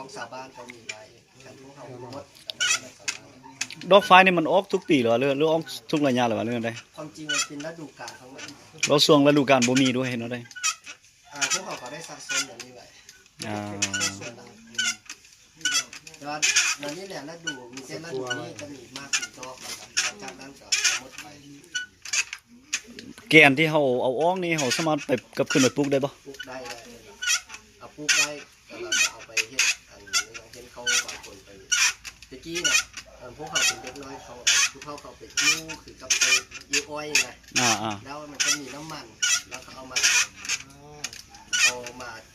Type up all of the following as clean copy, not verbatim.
ของชาวบ้านเขามีไว้กันพวกเขาหมดดอกไฟนี่มันออกทุกปีเหรอหรือออกทุกระยะหรือว่าเรื่องใดความจริงมันเป็นฤดูกาลของมันเราช่วงฤดูกาลบ่มีด้วยเห็นเนาะได้พวกเขาก็ได้สะสมอย่างนี้ไว้ส่วนแต่ว่าในนี้แหละฤดูมีเส้นฤดูนี้จะมีมากถึงดอกแล้วครับจากนั้นก็หมดไปแกนที่เฮาเอาออกนี่เฮาสามารถไปกับขึ้นไปปลูกได้บ่ปลูกได้เอาปลูกได้แต่เราจะเอาไปเฮ็ดอันนี้เห็นเขาบางคนไปตะกี้น่ะพวกเขาเป็นเด็กน้อยเขาผู้เฒ่าเขาไปยิ้วคือกับไปยิ้วอ้อยไงแล้วมันก็มีน้ำมันแล้วก็เอามา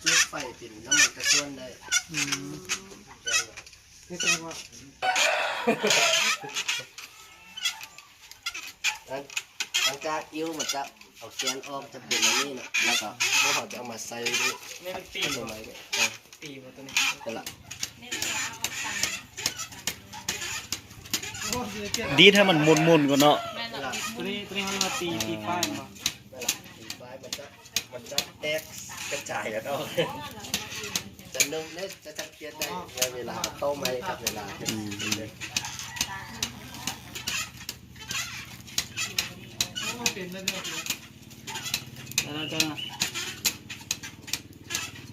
จุดไฟเป็นน้ำมันกระชวนได้นี่แสดงว่าหลังจากยิ้วมันจะเอาแกนออกจะเป็นอันนี้นะแล้วก็พวกเขาจะเอามาใส่ด้วยนี่เป็นปีตัวไหนเนี่ยปีมาตัวนี้เป็นละดีถ้ามันมุนๆก่อนเนาะตัวนี้เขามาตีป้ายมาตีป้ายมันจะแตกกระจายกันออกจะนึ่งเนี่ยจะจัดเกียรได้เวลาต้มไหมครับเวลาเป็นเรื่อยๆแล้วจ้า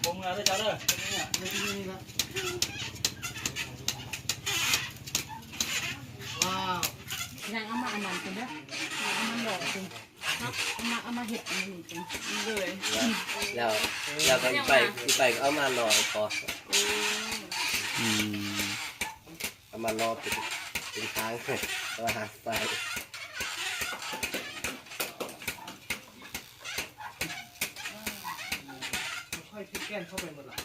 ผมงานได้จ้าเลยไม่ที่นี่นะว้าวยังเอามาอันนั้นเป็นเด้อเอามาหล่อจริงเอามาเห็ดอันนี้จริงเลยแล้วก็ไปเอามารอพอเอามารอเป็นทางตัวหาไฟค่อยพลิกแก้นเข้าไปหมดละ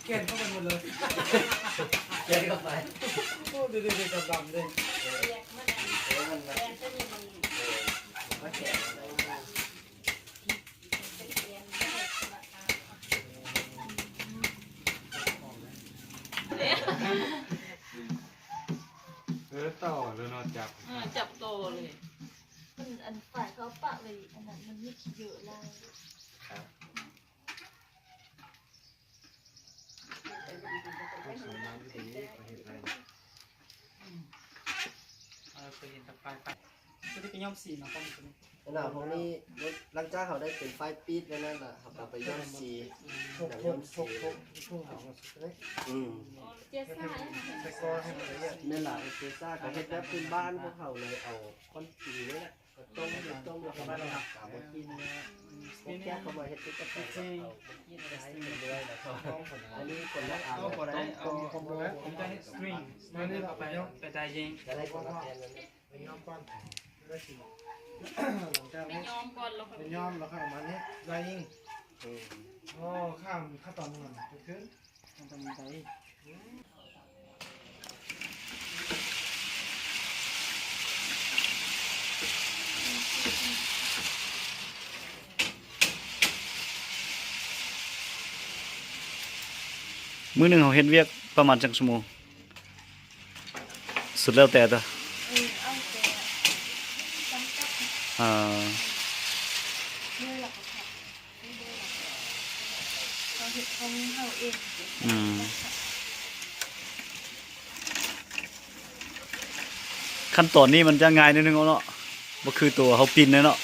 แก้นเข้าไปหมดเลยแก้นเข้าไปโอ้ดูดำเลยต่อเลยนอนจับโตเลยมันอันฝ่ายเขาปะเลยอันนั้นมันไม่ขี้เยอะเลยเคยเห็นตะไคร้ไปจะได้ไปย่อมสีนะป้องกันหน้าพวกนี้หลังจากเขาได้เป็นไฟปี๊ดแล้วนั่นแหละเขาเอาไปย่อมสีย่อมสีนั่นแหละเจซ่าเขาเฮ็ดแบบพื้นบ้านพวกเขาเลยเอาก้อนสีนี่แหละต้มแล้วก็มาทำกับกินพวกแก้เขามาเฮ็ดตุ๊กตาเอากินอะไรด้วยแล้วก็อันนี้คนละอ่างก็ได้เอาผมจะให้สตริงนี่เอาไปได้ยิงจะได้คนละแทนนั่นไปย่อมก้อนได้สิหลังจากไปย้อมก่อนแล้วไปย่อมแล้วก็เอามาเนี้ยได้ยิงโอ้ข้ามขั้นตอนนึงคือทำใจมื้อนึงเฮาเฮ็ดเวียกประมาณจักชั่วโมงสุดแล้วแต่ตัวขั้นตอนนี้มันจะง่ายนิดนึงเนาะบ่คือตัวเฮาปิ้นเนาะ